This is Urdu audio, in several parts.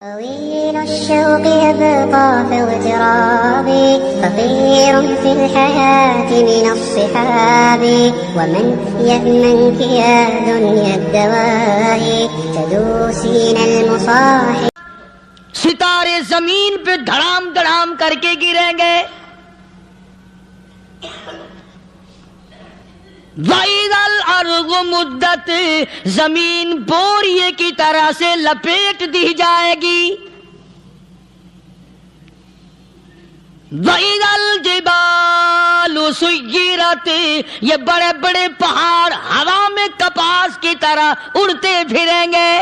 طويل الشوق يبقى في اغتراب فقير في الحياة من الصحاب ومن يأمنك يا دنيا الدواء تدوسين المصاحب. ستارے زمین پہ دھڑام دھڑام کر کے گریں گے. وَإِذَا الْأَرْضُ مُدَّتْ زمین بوریے کی طرح سے لپیٹ دی جائے گی. وَإِذَا الْجِبَالُ سُيِّرَتْ یہ بڑے بڑے پہاڑ ہوا میں کپاس کی طرح اڑتے پھریں گے.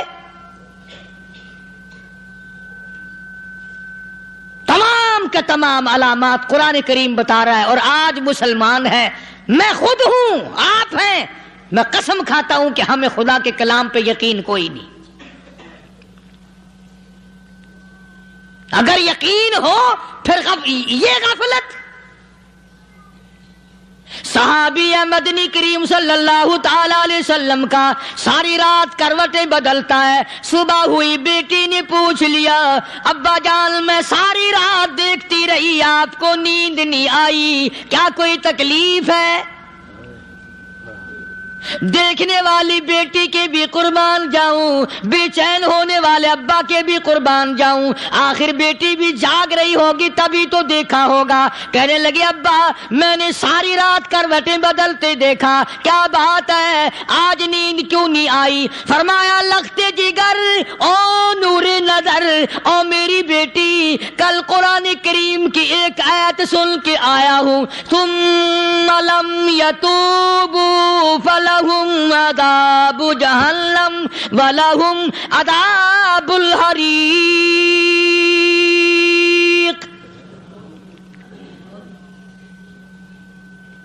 تمام کے تمام علامات قرآن کریم بتا رہا ہے. اور آج مسلمان ہے، میں خود ہوں، آپ ہیں، میں قسم کھاتا ہوں کہ ہمیں خدا کے کلام پہ یقین کوئی نہیں. اگر یقین ہو پھر یہ غفلت. صحابی مدنی کریم صلی اللہ تعالی علیہ وسلم کا ساری رات کروٹیں بدلتا ہے. صبح ہوئی بیٹی نے پوچھ لیا، ابا جان میں ساری رات دیکھتی رہی آپ کو نیند نہیں آئی، کیا کوئی تکلیف ہے؟ دیکھنے والی بیٹی کے بھی قربان جاؤں، بے چین ہونے والے ابا کے بھی قربان جاؤں. آخر بیٹی بھی جاگ رہی ہوگی تبھی تو دیکھا ہوگا. کہنے لگے ابا میں نے ساری رات کروٹیں بدلتے دیکھا، کیا بات ہے آج نیند کیوں نہیں آئی؟ فرمایا لختے جگر او نور نظر او میری بیٹی، کل قرآن کریم کی ایک آیت سن کے آیا ہوں، ثم لم یتوبوا فلہم عذاب جہنم ولہم عذاب الحریق.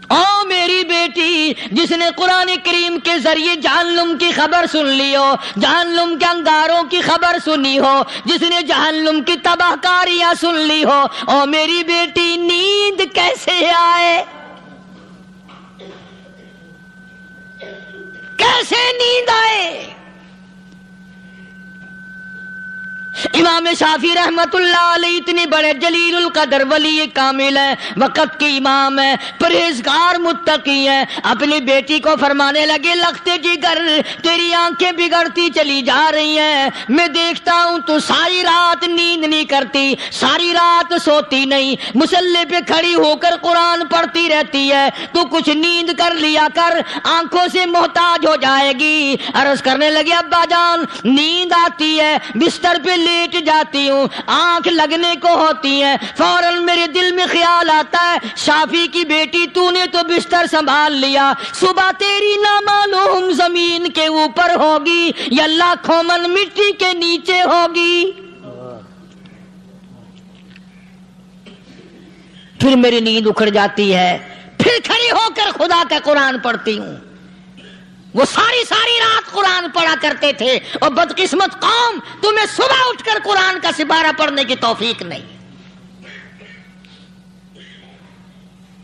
او میری بیٹی، جس نے قرآن کریم کے ذریعے جہنم کی خبر سن لی ہو، جہنم کے انگاروں کی خبر سنی ہو، جس نے جہنم کی تباہ کاریاں سن لی ہو، او میری بیٹی نیند کیسے آئے؟ کیسے نیند آئے؟ امام شافعی رحمت اللہ علیہ اتنے بڑے جلیل القدر ولی کامل ہیں، وقت کے امام ہیں، پرہیزگار متقی ہیں. اپنی بیٹی کو فرمانے لگے لختے جگر تیری آنکھیں بگڑتی چلی جا رہی ہیں، میں دیکھتا ہوں تو ساری رات نیند نہیں کرتی، ساری رات سوتی نہیں، مصلی پہ کھڑی ہو کر قرآن پڑھتی رہتی ہے، تو کچھ نیند کر لیا کر، آنکھوں سے محتاج ہو جائے گی. عرض کرنے لگے ابا جان نیند آتی ہے، بستر پہ لیٹ جاتی ہوں، آنکھ لگنے کو ہوتی ہے، فوراً میرے دل میں خیال آتا ہے شافی کی بیٹی تو نے تو بستر سنبھال لیا، صبح تیری نامعلوم زمین کے اوپر ہوگی یا لاکھوں من مٹی کے نیچے ہوگی. پھر میری نیند اکھڑ جاتی ہے، پھر کھڑی ہو کر خدا کا قرآن پڑھتی ہوں. وہ ساری رات قرآن پڑھا کرتے تھے، اور بدقسمت قوم تمہیں صبح اٹھ کر قرآن کا سپارہ پڑھنے کی توفیق نہیں.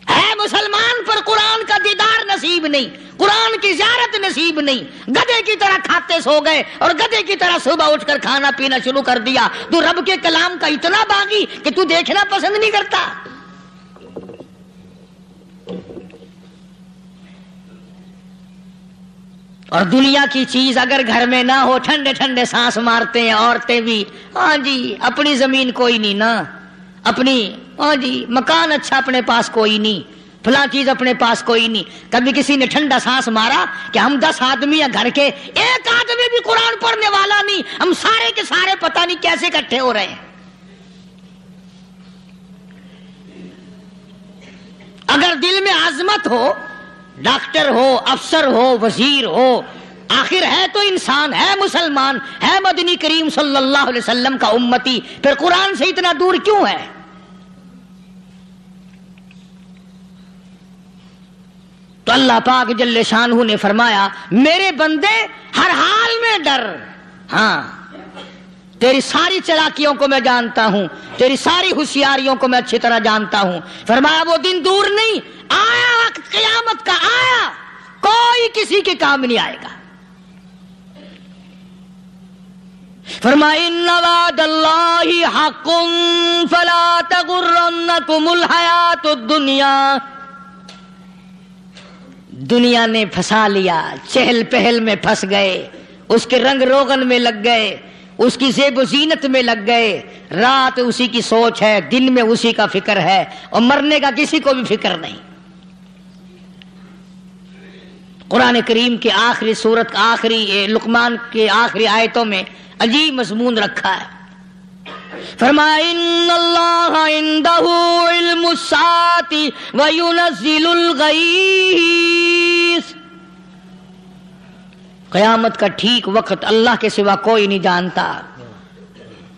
اے مسلمان پر قرآن کا دیدار نصیب نہیں، قرآن کی زیارت نصیب نہیں. گدھے کی طرح کھاتے سو گئے اور گدھے کی طرح صبح اٹھ کر کھانا پینا شروع کر دیا. تو رب کے کلام کا اتنا باغی کہ تو دیکھنا پسند نہیں کرتا. اور دنیا کی چیز اگر گھر میں نہ ہو، ٹھنڈے ٹھنڈے سانس مارتے ہیں عورتیں بھی. ہاں جی اپنی زمین کوئی نہیں نا، اپنی ہاں جی مکان اچھا اپنے پاس کوئی نہیں، فلاں چیز اپنے پاس کوئی نہیں. کبھی کسی نے ٹھنڈا سانس مارا کہ ہم 10 آدمی ہیں گھر کے، ایک آدمی بھی قرآن پڑھنے والا نہیں، ہم سارے کے سارے پتہ نہیں کیسے اکٹھے ہو رہے ہیں. اگر دل میں عظمت ہو، ڈاکٹر ہو، افسر ہو، وزیر ہو، آخر ہے تو انسان، ہے مسلمان، ہے مدنی کریم صلی اللہ علیہ وسلم کا امتی، پھر قرآن سے اتنا دور کیوں ہے؟ تو اللہ پاک جل شانہ نے فرمایا میرے بندے ہر حال میں ڈر. ہاں تیری ساری چلاکیوں کو میں جانتا ہوں، تیری ساری ہوشیاریوں کو میں اچھی طرح جانتا ہوں. فرمایا وہ دن دور نہیں، آیا وقت قیامت کا، آیا، کوئی کسی کے کام نہیں آئے گا. فرمایا ان وعد اللہ حق فلا تغرنکم الحیات الدنیا. دنیا نے پھنسا لیا، چہل پہل میں پھنس گئے، اس کے رنگ روغن میں لگ گئے، اس کی زیب و زینت میں لگ گئے. رات اسی کی سوچ ہے، دن میں اسی کا فکر ہے، اور مرنے کا کسی کو بھی فکر نہیں. قرآن کریم کے آخری سورت آخری لقمان کے آخری آیتوں میں عجیب مضمون رکھا ہے. فرمایا ان اللہ عندہ علم الساعۃ وینزل الغیث. قیامت کا ٹھیک وقت اللہ کے سوا کوئی نہیں جانتا.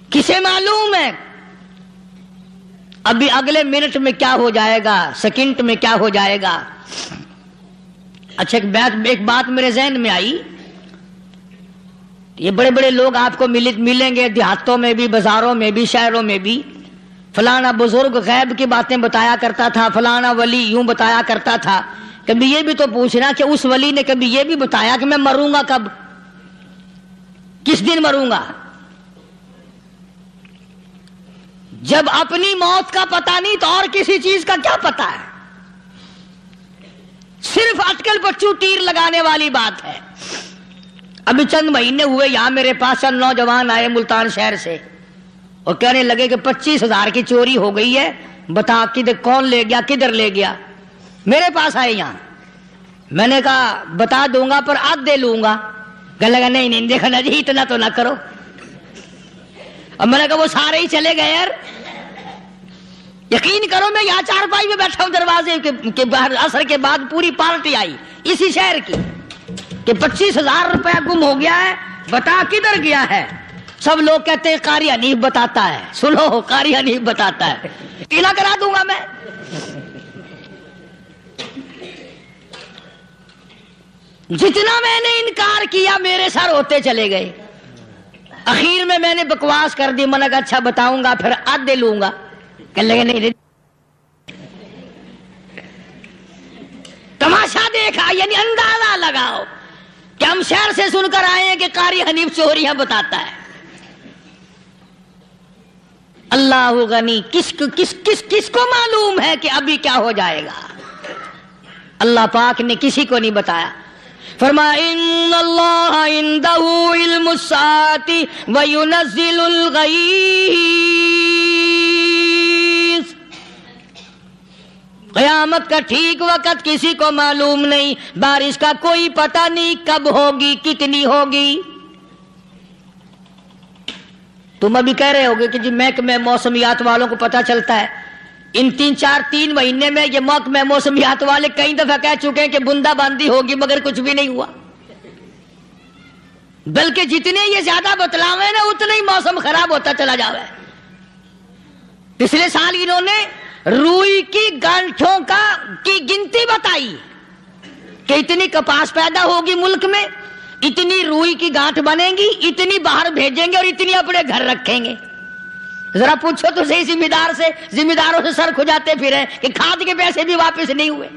کسے معلوم ہے ابھی اگلے منٹ میں کیا ہو جائے گا، سیکنڈ میں کیا ہو جائے گا. اچھا ایک بات میرے ذہن میں آئی. یہ بڑے بڑے لوگ آپ کو ملیں گے دیہاتوں میں بھی، بازاروں میں بھی، شہروں میں بھی. فلانا بزرگ غیب کی باتیں بتایا کرتا تھا، فلانا ولی یوں بتایا کرتا تھا. کبھی یہ بھی تو پوچھنا کہ اس ولی نے کبھی یہ بھی بتایا کہ میں مروں گا کب، کس دن مروں گا. جب اپنی موت کا پتہ نہیں تو اور کسی چیز کا کیا پتہ ہے. صرف اٹکل پچو تیر لگانے والی بات ہے. ابھی چند مہینے ہوئے یہاں میرے پاس چند نوجوان آئے ملتان شہر سے اور کہنے لگے کہ 25,000 کی چوری ہو گئی ہے، بتا کدھر کون لے گیا، کدھر لے گیا. میرے پاس آئے یہاں. میں نے کہا بتا دوں گا پر آدھے لوں گا. کہنے لگا نہیں نہیں دیکھنا جی اتنا تو نہ کرو. اور میں نے کہا وہ سارے ہی چلے گئے یار. یقین کرو میں یہاں چارپائی میں بیٹھا ہوں دروازے کے باہر، عصر کے بعد پوری پارٹی آئی اسی شہر کی کہ 25,000 روپیہ گم ہو گیا ہے، بتا کدھر گیا ہے. سب لوگ کہتے ہیں قاری حنیف بتاتا ہے. سنو قاری حنیف بتاتا ہے، ٹیلا کرا دوں گا میں. جتنا میں نے انکار کیا میرے سر ہوتے چلے گئے. اخیر میں نے بکواس کر دی. میں نے کہا اچھا بتاؤں گا پھر آدھے لوں گا. کہ لگے نہیں. تماشا دیکھا یعنی اندازہ لگاؤ کہ ہم شہر سے سن کر آئے ہیں کہ قاری حنیف چوریاں بتاتا ہے. اللہ غنی، کس کو معلوم ہے کہ ابھی کیا ہو جائے گا. اللہ پاک نے کسی کو نہیں بتایا. فرمایا ان اللہ عندہ علم الساعۃ وینزل الغیث. قیامت کا ٹھیک وقت کسی کو معلوم نہیں، بارش کا کوئی پتہ نہیں کب ہوگی، کتنی ہوگی. تم ابھی کہہ رہے ہوگے کہ جی محکمہ موسمیات والوں کو پتہ چلتا ہے. ان 3 مہینے میں یہ محکمہ موسمیات والے کئی دفعہ کہہ چکے ہیں کہ بوندا باندی ہوگی، مگر کچھ بھی نہیں ہوا. بلکہ جتنے یہ زیادہ بتلاوے نا اتنا ہی موسم خراب ہوتا چلا جاوے. پچھلے سال انہوں نے روئی کی گانٹھوں کی گنتی بتائی کہ اتنی کپاس پیدا ہوگی ملک میں، اتنی روئی کی گانٹھ بنے گی، اتنی باہر بھیجیں گے اور اتنی اپنے گھر رکھیں گے. ذرا پوچھو تو صحیح ذمہ داروں سے سر کھجاتے پھریں کہ کھاد کے پیسے بھی واپس نہیں ہوئے.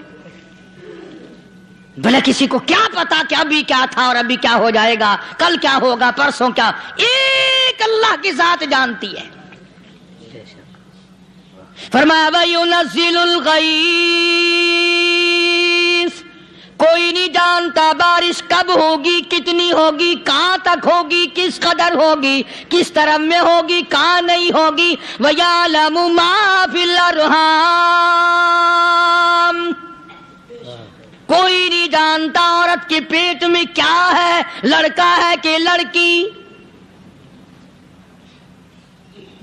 بھلے کسی کو کیا پتا کہ ابھی کیا تھا اور ابھی کیا ہو جائے گا، کل کیا ہوگا، پرسوں کیا. ایک اللہ کی ذات جانتی ہے. فرمایا وَيُنَزِّلُ الْغَيْثَ. کوئی نہیں جانتا بارش کب ہوگی، کتنی ہوگی، کہاں تک ہوگی، کس قدر ہوگی، کس طرف میں ہوگی، کہاں نہیں ہوگی. وَيَعْلَمُ مَا فِي الْأَرْحَامِ. کوئی نہیں جانتا عورت کے پیٹ میں کیا ہے، لڑکا ہے کہ لڑکی.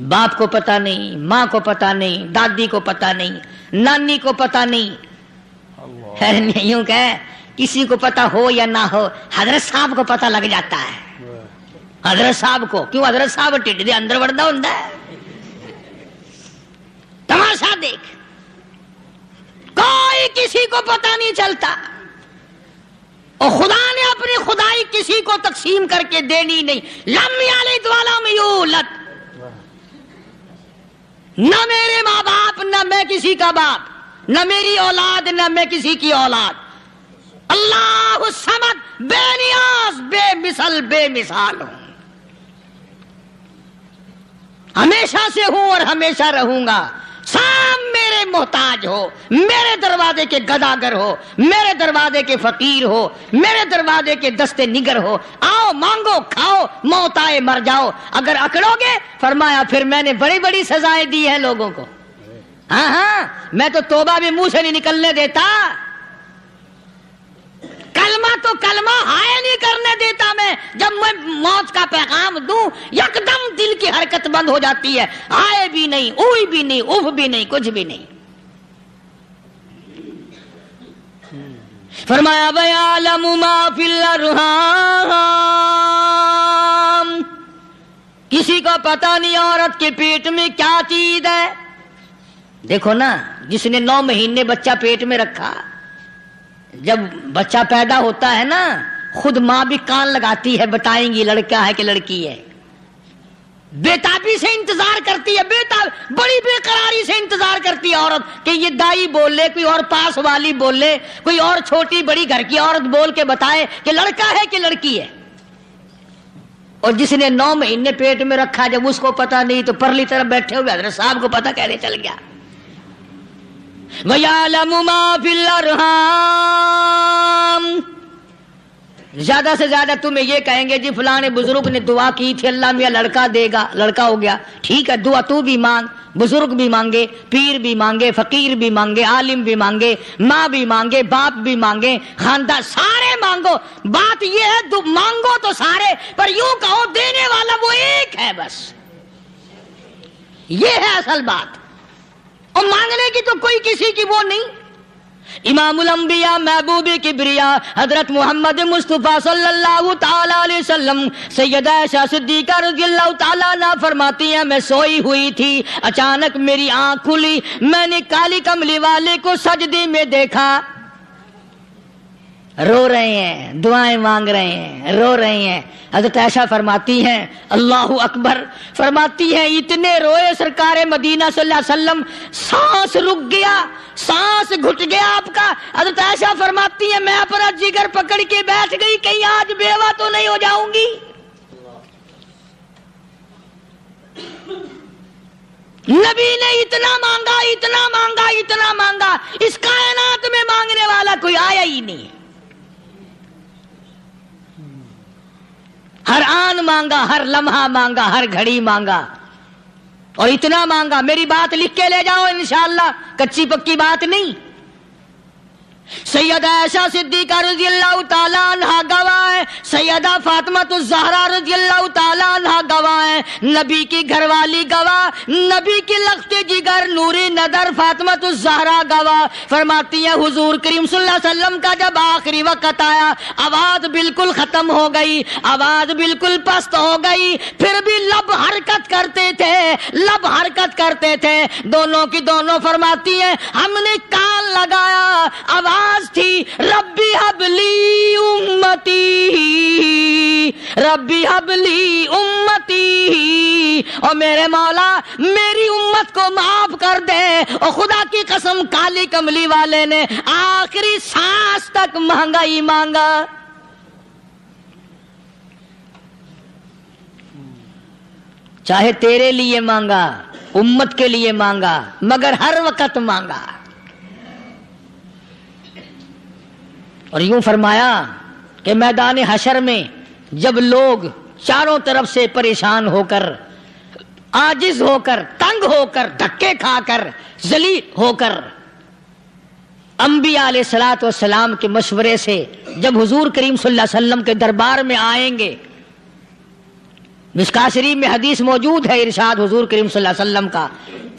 باپ کو پتہ نہیں، ماں کو پتہ نہیں، دادی کو پتہ نہیں، نانی کو پتہ نہیں. یوں کہ کسی کو پتہ ہو یا نہ ہو حضرت صاحب کو پتہ لگ جاتا ہے. حضرت صاحب کو کیوں؟ حضرت صاحب ٹھڈ دے اندر وڑدا ہوندا ہے. تماشا دیکھ، کوئی کسی کو پتہ نہیں چلتا. اور خدا نے اپنی خدائی کسی کو تقسیم کر کے دینی نہیں. لم یلد ولم یولد. نہ میرے ماں باپ، نہ میں کسی کا باپ، نہ میری اولاد، نہ میں کسی کی اولاد. اللہ الصمد، بے نیاز، بے مثل، بے مثال ہوں. ہمیشہ سے ہوں اور ہمیشہ رہوں گا. سام میرے محتاج ہو, میرے دروازے کے گداگر ہو, میرے دروازے کے فقیر ہو, میرے دروازے کے دستے نگر ہو, آؤ مانگو کھاؤ, موت آئے مر جاؤ. اگر اکڑو گے فرمایا پھر میں نے بڑی بڑی سزائیں دی ہیں لوگوں کو. ہاں ہاں, میں تو توبہ بھی منہ سے نہیں نکلنے دیتا, کلمہ تو کلمہ ہائے نہیں کرنے دیتا میں. جب میں موت کا پیغام دوں یکدم دل کی حرکت بند ہو جاتی ہے, آئے بھی نہیں, اوئی بھی نہیں, اف بھی نہیں, کچھ بھی نہیں. فرمایا وَيَعْلَمُ مَا فِي الْأَرْحَامِ, کسی کو پتہ نہیں عورت کے پیٹ میں کیا چیز ہے. دیکھو نا, جس نے 9 مہینے بچہ پیٹ میں رکھا, جب بچہ پیدا ہوتا ہے نا خود ماں بھی کان لگاتی ہے, بتائیں گی لڑکا ہے کہ لڑکی ہے. بےتابی سے انتظار کرتی ہے, بڑی بے قراری سے انتظار کرتی ہے عورت کہ یہ دائی بول لے, کوئی اور پاس والی بول لے, کوئی اور چھوٹی بڑی گھر کی عورت بول کے بتائے کہ لڑکا ہے کہ لڑکی ہے. اور جس نے 9 مہینے پیٹ میں رکھا, جب اس کو پتا نہیں تو پرلی طرف بیٹھے ہوئے حضرت صاحب کو پتا کیسے چل گیا. وَيَعْلَمُ مَا فِي الْأَرْحَامِ, زیادہ سے زیادہ تمہیں یہ کہیں گے جی فلاں بزرگ نے دعا کی تھی اللہ میاں لڑکا دے گا, لڑکا ہو گیا. ٹھیک ہے, دعا تو بھی مانگ, بزرگ بھی مانگے, پیر بھی مانگے, فقیر بھی مانگے, عالم بھی مانگے, ماں بھی مانگے, باپ بھی مانگے, خاندان سارے مانگو. بات یہ ہے مانگو تو سارے, پر یوں کہو دینے والا وہ ایک ہے بس. یہ ہے اصل بات, اور مانگنے کی تو کوئی کسی کی وہ نہیں. امام الانبیاء محبوب کبریا حضرت محمد مصطفیٰ صلی اللہ تعالی علیہ وسلم سیدہ عائشہ صدیقہ رضی اللہ تعالیٰ عنہ فرماتی ہیں میں سوئی ہوئی تھی, اچانک میری آنکھ کھلی, میں نے کالی کملی والے کو سجدے میں دیکھا, رو رہے ہیں, دعائیں مانگ رہے ہیں, رو رہے ہیں. حضرت عائشہ فرماتی ہیں اللہ اکبر, فرماتی ہیں اتنے روئے سرکار مدینہ صلی اللہ علیہ وسلم, سانس رک گیا, سانس گھٹ گیا آپ کا. حضرت عائشہ فرماتی ہیں میں اپنا جگر پکڑ کے بیٹھ گئی, کہیں آج بیوہ تو نہیں ہو جاؤں گی. نبی نے اتنا مانگا, اتنا مانگا, اتنا مانگا, اس کائنات میں مانگنے والا کوئی آیا ہی نہیں. ہر آن مانگا, ہر لمحہ مانگا, ہر گھڑی مانگا, اور اتنا مانگا. میری بات لکھ کے لے جاؤ انشاءاللہ, کچی پکی بات نہیں. سیدہ عائشہ صدیقہ رضی اللہ تعالیٰ عنہ گواہ ہے, سیدہ فاطمہ الزہرا رضی اللہ تعالیٰ عنہ گواہ ہے, نبی کی گھر والی گواہ, نبی کی لخت جگر نوری نظر فاطمہ الزہرا گواہ. فرماتی ہیں حضور کریم صلی اللہ علیہ وسلم کا جب آخری وقت آیا, آواز بالکل ختم ہو گئی, آواز بالکل پست ہو گئی, پھر بھی لب حرکت کرتے تھے, لب حرکت کرتے تھے, دونوں کی دونوں. فرماتی ہیں ہم نے کان لگایا, آواز تھی ربی حبلی امتی, ربی حبلی امتی, اور میرے مولا میری امت کو معاف کر دے. اور خدا کی قسم کالی کملی والے نے آخری سانس تک مانگا ہی مانگا. چاہے تیرے لیے مانگا, امت کے لیے مانگا, مگر ہر وقت مانگا. اور یوں فرمایا کہ میدان حشر میں جب لوگ چاروں طرف سے پریشان ہو کر, عاجز ہو کر, تنگ ہو کر, دھکے کھا کر, ذلیل ہو کر انبیاء علیہ الصلوۃ والسلام کے مشورے سے جب حضور کریم صلی اللہ علیہ وسلم کے دربار میں آئیں گے, مشکاۃ شریف میں حدیث موجود ہے, ارشاد حضور کریم صلی اللہ علیہ وسلم کا,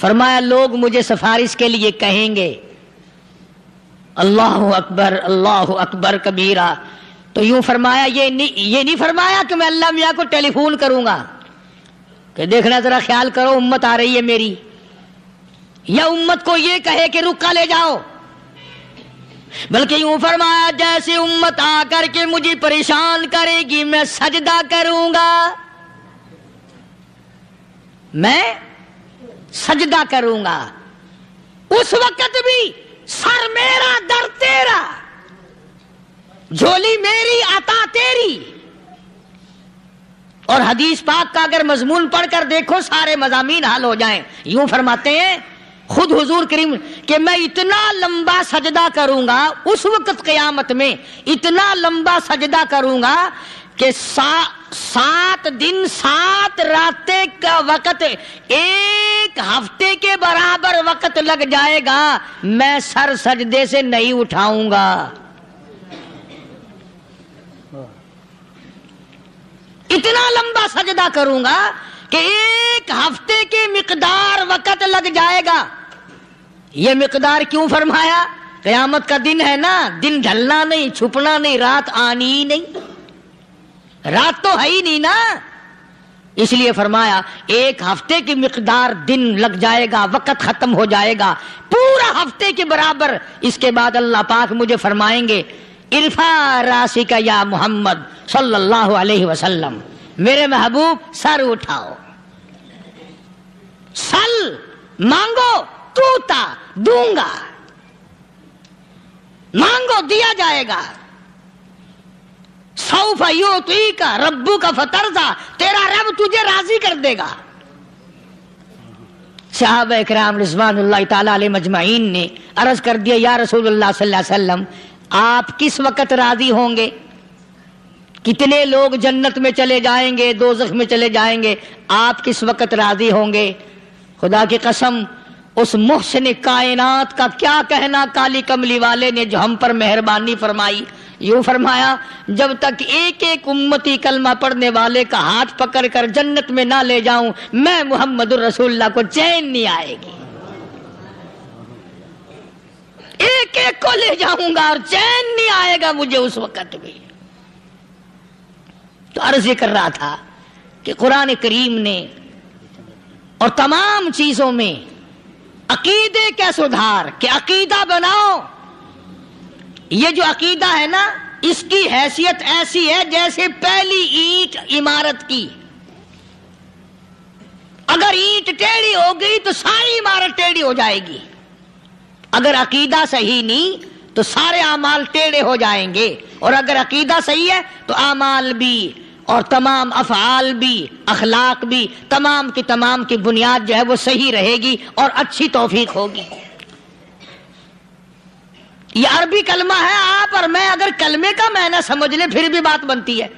فرمایا لوگ مجھے سفارش کے لیے کہیں گے اللہ اکبر, اللہ اکبر کبیرہ. تو یوں فرمایا, یہ نہیں فرمایا کہ میں اللہ میاں کو ٹیلی فون کروں گا کہ دیکھنا ذرا خیال کرو امت آ رہی ہے میری, یا امت کو یہ کہے کہ رکا لے جاؤ, بلکہ یوں فرمایا جیسے امت آ کر کے مجھے پریشان کرے گی میں سجدہ کروں گا, میں سجدہ کروں گا. اس وقت بھی سر میرا در تیرا, جھولی میری عطا تیری, اور حدیث پاک کا اگر مضمون پڑھ کر دیکھو سارے مضامین حل ہو جائیں. یوں فرماتے ہیں خود حضور کریم کہ میں اتنا لمبا سجدہ کروں گا اس وقت قیامت میں، اتنا لمبا سجدہ کروں گا کہ 7 دن 7 راتیں کا وقت 1 ہفتے کے برابر وقت لگ جائے گا، میں سر سجدے سے نہیں اٹھاؤں گا. اتنا لمبا سجدہ کروں گا کہ 1 ہفتے کے مقدار وقت لگ جائے گا. یہ مقدار کیوں فرمایا؟ قیامت کا دن ہے نا، دن ڈھلنا نہیں، چھپنا نہیں، رات آنی ہی نہیں، رات تو ہے ہی نہیں نا، اس لیے فرمایا 1 ہفتے کی مقدار دن لگ جائے گا، وقت ختم ہو جائے گا پورا ہفتے کے برابر. اس کے بعد اللہ پاک مجھے فرمائیں گے ارفع راسک یا محمد صلی اللہ علیہ وسلم، میرے محبوب سر اٹھاؤ، سل مانگو توتا دوں گا، مانگو دیا جائے گا. سوف یعطیک ربک فترضی، تیرا رب تجھے راضی کر دے گا. صحابہ اکرام رضوان اللہ تعالی علیہ مجمعین نے عرض کر دیا یا رسول اللہ صلی اللہ علیہ وسلم آپ کس وقت راضی ہوں گے؟ کتنے لوگ جنت میں چلے جائیں گے، دوزخ میں چلے جائیں گے، آپ کس وقت راضی ہوں گے؟ خدا کی قسم اس محسن کائنات کا کیا کہنا کالی کملی والے نے جو ہم پر مہربانی فرمائی. یوں فرمایا جب تک ایک ایک امتی کلمہ پڑھنے والے کا ہاتھ پکڑ کر جنت میں نہ لے جاؤں میں محمد الرسول اللہ کو چین نہیں آئے گی. ایک ایک کو لے جاؤں گا اور چین نہیں آئے گا مجھے اس وقت بھی. تو عرض یہ کر رہا تھا کہ قرآن کریم نے اور تمام چیزوں میں عقیدے کا سدھار کہ عقیدہ بناؤ. یہ جو عقیدہ ہے نا اس کی حیثیت ایسی ہے جیسے پہلی اینٹ عمارت کی. اگر اینٹ ٹیڑھی ہو گئی تو ساری عمارت ٹیڑھی ہو جائے گی. اگر عقیدہ صحیح نہیں تو سارے اعمال ٹیڑھے ہو جائیں گے، اور اگر عقیدہ صحیح ہے تو اعمال بھی اور تمام افعال بھی اخلاق بھی تمام کی بنیاد جو ہے وہ صحیح رہے گی اور اچھی توفیق ہوگی. یہ عربی کلمہ ہے، آپ اور میں اگر کلمے کا معنی سمجھ لیں پھر بھی بات بنتی ہے.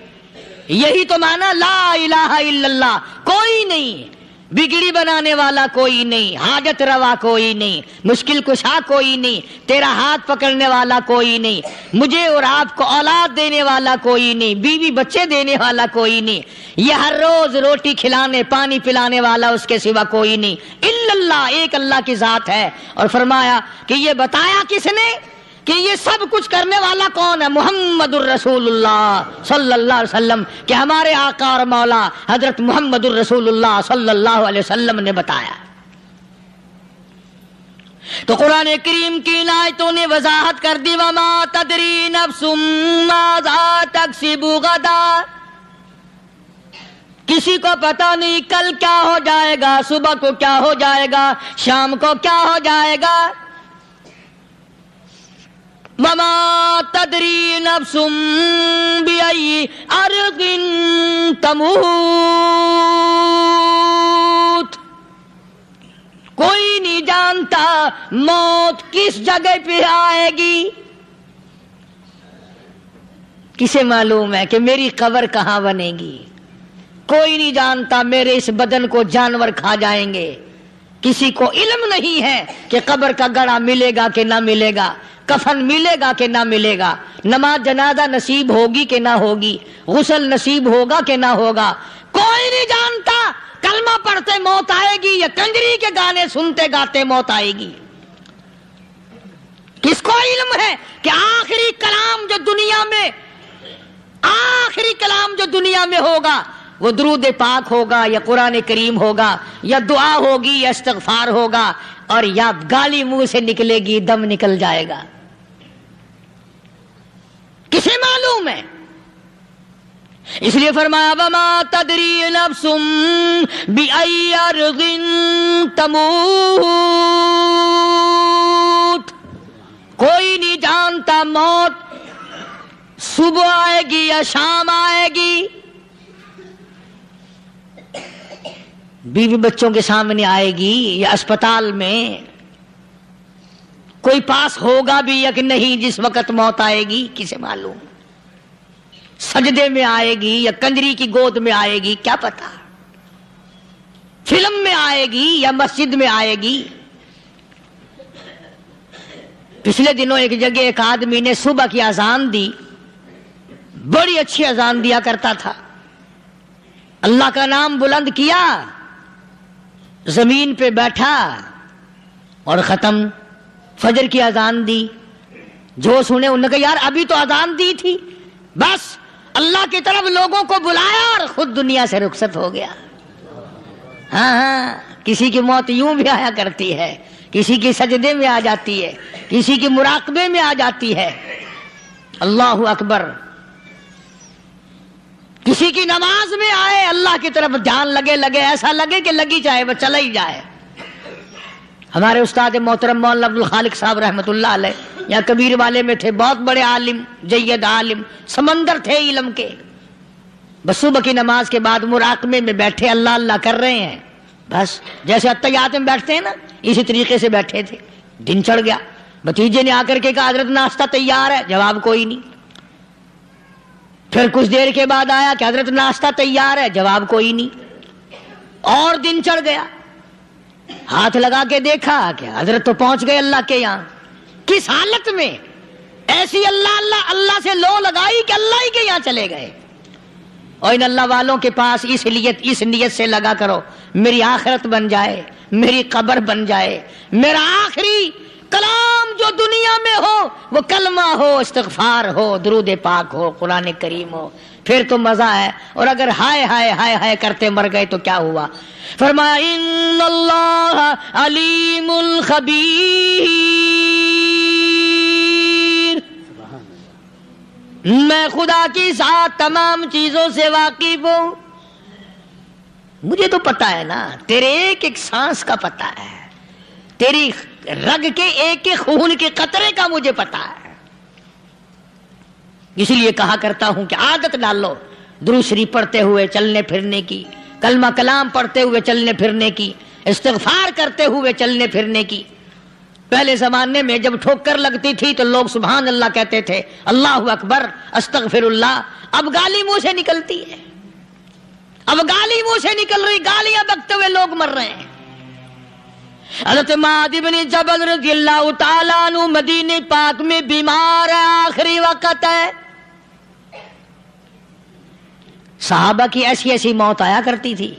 یہی تو معنی لا الہ الا اللہ. کوئی نہیں، بگڑی بنانے والا کوئی نہیں، حاجت روا کوئی نہیں، مشکل کشا کوئی نہیں، تیرا ہاتھ پکڑنے والا کوئی نہیں، مجھے اور آپ کو اولاد دینے والا کوئی نہیں، بیوی بچے دینے والا کوئی نہیں، یہ ہر روز روٹی کھلانے پانی پلانے والا اس کے سوا کوئی نہیں، الا اللہ، ایک اللہ کی ذات ہے. اور فرمایا کہ یہ بتایا کس نے کہ یہ سب کچھ کرنے والا کون ہے؟ محمد الرسول اللہ صلی اللہ علیہ وسلم، کہ ہمارے آقا اور مولا حضرت محمد الرسول اللہ صلی اللہ علیہ وسلم نے بتایا. تو قرآن کریم کی ان آیتوں نے وضاحت کر دی وما تدری نفس ماذا تکسب غدا. کسی کو پتہ نہیں کل کیا ہو جائے گا، صبح کو کیا ہو جائے گا، شام کو کیا ہو جائے گا. وما تدری نفس بأي أرض تموت. کوئی نہیں جانتا موت کس جگہ پہ آئے گی. کسے معلوم ہے کہ میری قبر کہاں بنے گی؟ کوئی نہیں جانتا میرے اس بدن کو جانور کھا جائیں گے. کسی کو علم نہیں ہے کہ قبر کا گڑھا ملے گا کہ نہ ملے گا، کفن ملے گا کہ نہ ملے گا، نماز جنازہ نصیب ہوگی کہ نہ ہوگی، غسل نصیب ہوگا کہ نہ ہوگا. کوئی نہیں جانتا کلمہ پڑھتے موت آئے گی یا کنجری کے گانے سنتے گاتے موت آئے گی. کس کو علم ہے کہ آخری کلام جو دنیا میں ہوگا وہ درود پاک ہوگا یا قرآن کریم ہوگا یا دعا ہوگی یا استغفار ہوگا اور یا گالی منہ سے نکلے گی، دم نکل جائے گا. کسے معلوم ہے؟ اس لیے فرمایا وما تدری نفس بأي أرض تموت. کوئی نہیں جانتا موت صبح آئے گی یا شام آئے گی. بیوی بچوں کے سامنے آئے گی یا اسپتال میں، کوئی پاس ہوگا بھی یا کہ نہیں جس وقت موت آئے گی کسے معلوم؟ سجدے میں آئے گی یا کنجری کی گود میں آئے گی کیا پتا؟ فلم میں آئے گی یا مسجد میں آئے گی؟ پچھلے دنوں ایک جگہ ایک آدمی نے صبح کی اذان دی، بڑی اچھی اذان دیا کرتا تھا، اللہ کا نام بلند کیا، زمین پہ بیٹھا اور ختم۔ فجر کی اذان دی، جو سنے انہوں نے کہا یار ابھی تو اذان دی تھی، بس اللہ کی طرف لوگوں کو بلایا اور خود دنیا سے رخصت ہو گیا۔ ہاں کسی کی موت یوں بھی آیا کرتی ہے، کسی کی سجدے میں آ جاتی ہے، کسی کی مراقبے میں آ جاتی ہے، اللہ اکبر، کسی کی نماز میں آئے، اللہ کی طرف دھیان لگے ایسا لگے کہ لگی جائے وہ چلا ہی جائے۔ ہمارے استاد محترم مولانا عبد الخالق صاحب رحمۃ اللہ علیہ یہاں کبیر والے میں تھے، بہت بڑے عالم، جید عالم، سمندر تھے علم کے، بس صبح کی نماز کے بعد مراقبے میں بیٹھے اللہ اللہ کر رہے ہیں، بس جیسے اتحیات میں بیٹھتے ہیں نا اسی طریقے سے بیٹھے تھے۔ دن چڑھ گیا، بھتیجے نے آ کر کے کہا حضرت ناشتہ تیار ہے، جواب کوئی نہیں۔ پھر کچھ دیر کے بعد آیا کہ حضرت ناشتہ تیار ہے، جواب کوئی نہیں۔ اور دن چڑھ گیا، ہاتھ لگا کے دیکھا کہ حضرت تو پہنچ گئے اللہ کے یہاں۔ کس حالت میں؟ ایسی اللہ اللہ اللہ سے لو لگائی کہ اللہ ہی کے یہاں چلے گئے۔ اور ان اللہ والوں کے پاس اس نیت سے لگا کرو میری آخرت بن جائے، میری قبر بن جائے، میرا آخری کلام جو دنیا میں ہو وہ کلمہ ہو، استغفار ہو، درود پاک ہو، قرآن کریم ہو، پھر تو مزہ ہے۔ اور اگر ہائے ہائے ہائے ہائے کرتے مر گئے تو کیا ہوا؟ فرمایا ان اللہ علیم خبیر، میں خدا کی ذات تمام چیزوں سے واقف ہوں، مجھے تو پتا ہے نا، تیرے ایک ایک سانس کا پتا ہے، تیری رگ کے ایک ایک خون کے قطرے کا مجھے پتا ہے۔ اسی لیے کہا کرتا ہوں کہ عادت ڈالو درود شریف پڑھتے ہوئے چلنے پھرنے کی، کلمہ کلام پڑھتے ہوئے چلنے پھرنے کی، استغفار کرتے ہوئے چلنے پھرنے کی۔ پہلے زمانے میں جب ٹھوکر لگتی تھی تو لوگ سبحان اللہ کہتے تھے، اللہ اکبر، استغفر اللہ۔ اب گالی منہ سے نکلتی ہے، اب گالی منہ سے نکل رہی، گالیاں بکتے ہوئے لوگ مر رہے ہیں۔ حضرت معاذ بن جبل رضی اللہ تعالیٰ عنہ مدینہ پاک میں بیمار ہے، آخری وقت ہے۔ صحابہ کی ایسی ایسی موت آیا کرتی تھی،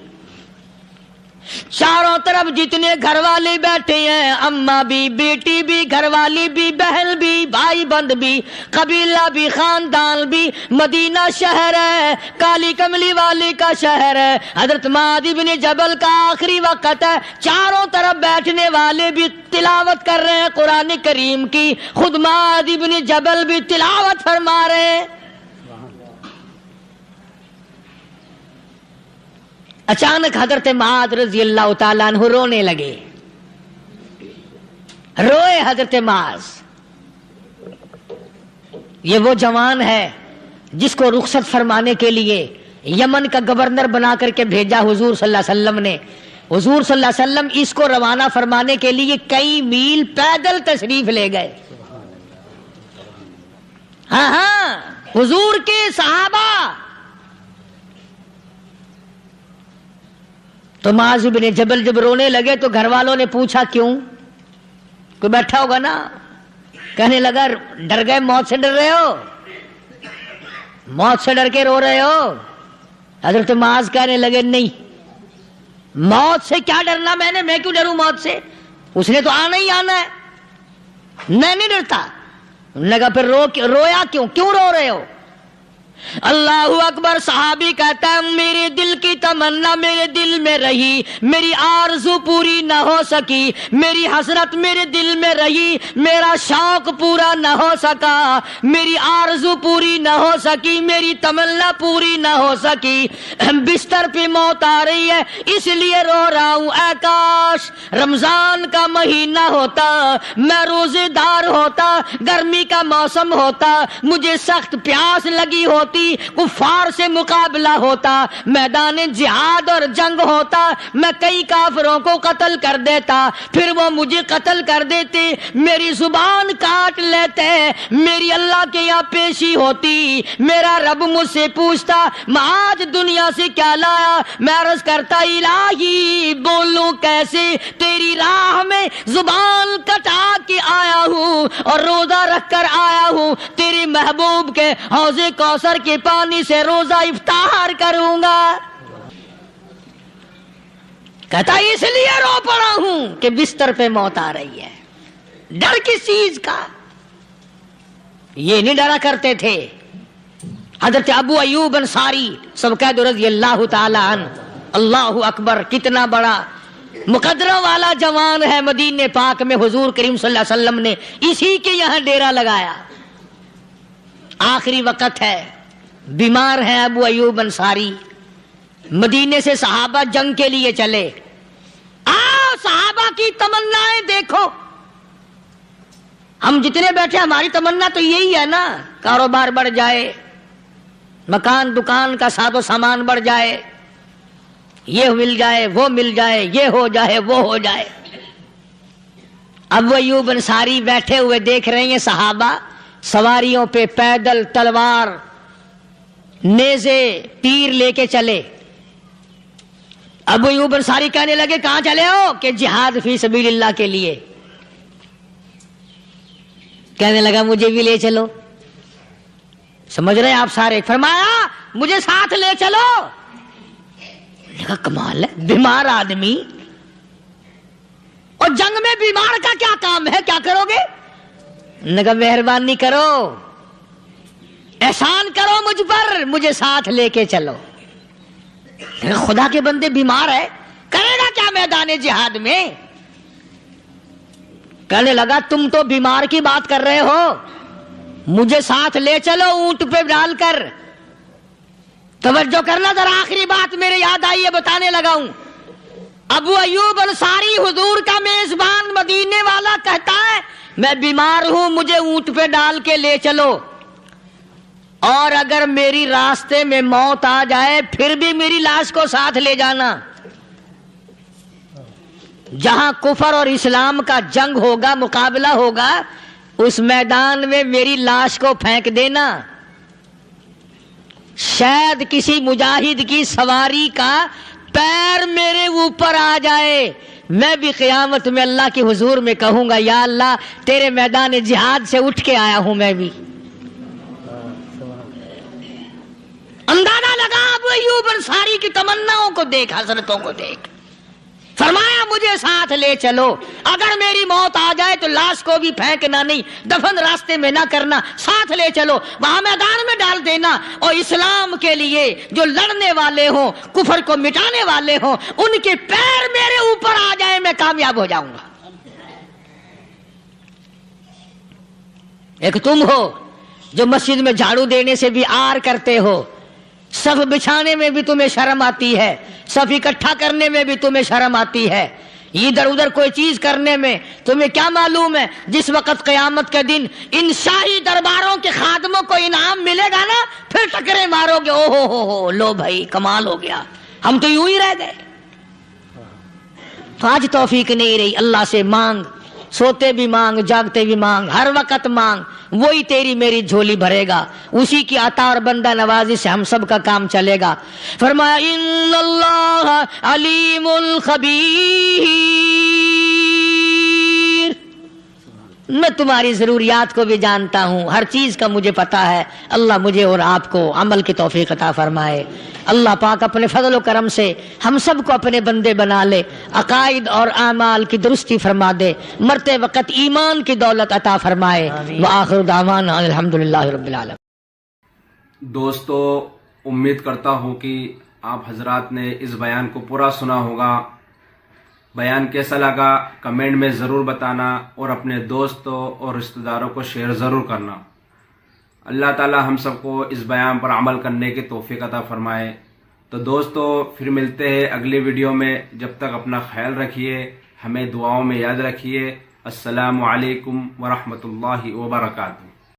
چاروں طرف جتنے گھر والے بیٹھے ہیں، اماں بھی، بیٹی بھی، گھر والی بھی، بہن بھی، بھائی بند بھی، قبیلہ بھی، خاندان بھی، مدینہ شہر ہے، کالی کملی والے کا شہر ہے، حضرت معاذ بن جبل کا آخری وقت ہے، چاروں طرف بیٹھنے والے بھی تلاوت کر رہے ہیں قرآن کریم کی، خود معاذ بن جبل بھی تلاوت فرما رہے ہیں۔ اچانک حضرت معاذ رضی اللہ تعالیٰ عنہ رونے لگے، روئے حضرت معاذ۔ یہ وہ جوان ہے جس کو رخصت فرمانے کے لیے یمن کا گورنر بنا کر کے بھیجا حضور صلی اللہ علیہ وسلم نے۔ حضور صلی اللہ علیہ وسلم اس کو روانہ فرمانے کے لیے کئی میل پیدل تشریف لے گئے۔ ہاں حضور کے صحابہ۔ تو معاذ بن جبل جب رونے لگے تو گھر والوں نے پوچھا کیوں؟ کوئی بیٹھا ہوگا نا، کہنے لگا ڈر گئے، موت سے ڈر رہے ہو، موت سے ڈر کے رو رہے ہو؟ حضرت معاذ کہنے لگے نہیں، موت سے کیا ڈرنا، میں کیوں ڈروں موت سے، اس نے تو آنا ہی آنا ہے، میں نہیں ڈرتا۔ انہوں نے کہا پھر رویا کیوں رو رہے ہو؟ اللہ اکبر۔ صحابی کہتا ہے میرے دل کی تمنا میرے دل میں رہی، میری آرزو پوری نہ ہو سکی، میری حسرت میرے دل میں رہی، میرا شوق پورا نہ ہو سکا، میری آرزو پوری نہ ہو سکی، میری تمنا پوری نہ ہو سکی، بستر پہ موت آ رہی ہے اس لیے رو رہا ہوں۔ اے کاش کاش رمضان کا مہینہ ہوتا، میں روزے دار ہوتا، گرمی کا موسم ہوتا، مجھے سخت پیاس لگی ہوتی، کفار سے مقابلہ ہوتا، میدان جہاد اور جنگ ہوتا، میں کئی کافروں کو قتل کر دیتا، پھر وہ مجھے قتل کر دیتے، میری زبان کاٹ لیتے، میری اللہ کے یہاں پیشی ہوتی، میرا رب مجھ سے پوچھتا میں آج دنیا سے کیا لایا، میں عرض کرتا الہی بولوں کیسے، تیری راہ میں زبان کٹا کے آیا ہوں اور روزہ رکھ کر آیا ہوں، تیرے محبوب کے حوض کوثر کے پانی سے روزہ افطار کروں گا۔ کہتا اس لیے رو پڑا ہوں کہ بستر پہ موت آ رہی ہے۔ ڈر کس چیز کا؟ یہ نہیں ڈرا کرتے تھے۔ حضرت ابو ایوب انصاری سب کہہ دو رضی اللہ تعالی عنہ، اللہ اکبر، کتنا بڑا مقدرہ والا جوان ہے۔ مدینے پاک میں حضور کریم صلی اللہ علیہ وسلم نے اسی کے یہاں ڈیرا لگایا۔ آخری وقت ہے، بیمار ہیں ابو ایوب انصاری، مدینے سے صحابہ جنگ کے لیے چلے۔ صحابہ کی تمنائیں دیکھو، ہم جتنے بیٹھے ہماری تمنا تو یہی ہے نا، کاروبار بڑھ جائے، مکان دکان کا ساز و سامان بڑھ جائے، یہ مل جائے وہ مل جائے، یہ ہو جائے وہ ہو جائے۔ ابو ایوب انصاری بیٹھے ہوئے دیکھ رہے ہیں صحابہ سواریوں پہ پیدل، تلوار، نیزے، تیر لے کے چلے۔ ابو ایوب انصاری کہنے لگے کہاں چلے ہو؟ کہ جہاد فی سبیل اللہ کے لیے۔ کہنے لگا مجھے بھی لے چلو۔ سمجھ رہے ہیں آپ سارے؟ فرمایا مجھے ساتھ لے چلو۔ کہا کمال ہے، بیمار آدمی اور جنگ میں بیمار کا کیا کام ہے، کیا کرو گے؟ نے کہا مہربانی کرو، احسان کرو مجھ پر، مجھے ساتھ لے کے چلو۔ خدا کے بندے بیمار ہے، کرے گا کیا میدان جہاد میں؟ کہنے لگا تم تو بیمار کی بات کر رہے ہو، مجھے ساتھ لے چلو اونٹ پہ ڈال کر۔ توجہ کرنا ذرا، آخری بات میرے یاد آئی ہے، بتانے لگا ہوں۔ ابو ایوب انصاری حضور کا میزبان مدینے والا کہتا ہے میں بیمار ہوں، مجھے اونٹ پہ ڈال کے لے چلو، اور اگر میری راستے میں موت آ جائے پھر بھی میری لاش کو ساتھ لے جانا۔ جہاں کفر اور اسلام کا جنگ ہوگا، مقابلہ ہوگا، اس میدان میں میری لاش کو پھینک دینا۔ شاید کسی مجاہد کی سواری کا پیر میرے اوپر آ جائے، میں بھی قیامت میں اللہ کے حضور میں کہوں گا یا اللہ تیرے میدان جہاد سے اٹھ کے آیا ہوں میں بھی۔ اندازہ لگا ابو ایوب انصاری کی تمناؤں کو دیکھ، حسرتوں کو دیکھ۔ فرمایا مجھے ساتھ لے چلو، اگر میری موت آ جائے تو لاش کو بھی پھینکنا نہیں، دفن راستے میں نہ کرنا، ساتھ لے چلو، وہاں میدان میں ڈال دینا، اور اسلام کے لیے جو لڑنے والے ہوں، کفر کو مٹانے والے ہوں، ان کے پیر میرے اوپر آ جائے میں کامیاب ہو جاؤں گا۔ ایک تم ہو جو مسجد میں جھاڑو دینے سے بھی آر کرتے ہو، صف بچھانے میں بھی تمہیں شرم آتی ہے، صف اکٹھا کرنے میں بھی تمہیں شرم آتی ہے، ادھر ادھر کوئی چیز کرنے میں تمہیں کیا معلوم ہے جس وقت قیامت کے دن ان شاہی درباروں کے خادموں کو انعام ملے گا نا، پھر ٹکرے مارو گے، او ہو لو بھائی کمال ہو گیا، ہم تو یوں ہی رہ گئے۔ تو آج توفیق نہیں رہی، اللہ سے مانگ، سوتے بھی مانگ، جاگتے بھی مانگ، ہر وقت مانگ، وہی تیری میری جھولی بھرے گا، اسی کی عطا اور بندہ نوازی سے ہم سب کا کام چلے گا۔ فرمایا ان اللہ علیم خبیر، میں تمہاری ضروریات کو بھی جانتا ہوں، ہر چیز کا مجھے پتا ہے۔ اللہ مجھے اور آپ کو عمل کی توفیق عطا فرمائے۔ اللہ پاک اپنے فضل و کرم سے ہم سب کو اپنے بندے بنا لے، عقائد اور اعمال کی درستی فرما دے، مرتے وقت ایمان کی دولت عطا فرمائے۔ وآخر دعوانا الحمدللہ رب العالمین۔ دوستو، امید کرتا ہوں کہ آپ حضرات نے اس بیان کو پورا سنا ہوگا۔ بیان کیسا لگا کمنٹ میں ضرور بتانا، اور اپنے دوستوں اور رشتہ داروں کو شیئر ضرور کرنا۔ اللہ تعالی ہم سب کو اس بیان پر عمل کرنے کی توفیق عطا فرمائے۔ تو دوستو پھر ملتے ہیں اگلی ویڈیو میں، جب تک اپنا خیال رکھیے۔ ہمیں دعاؤں میں یاد رکھیے۔ السلام علیکم ورحمۃ اللہ وبرکاتہ۔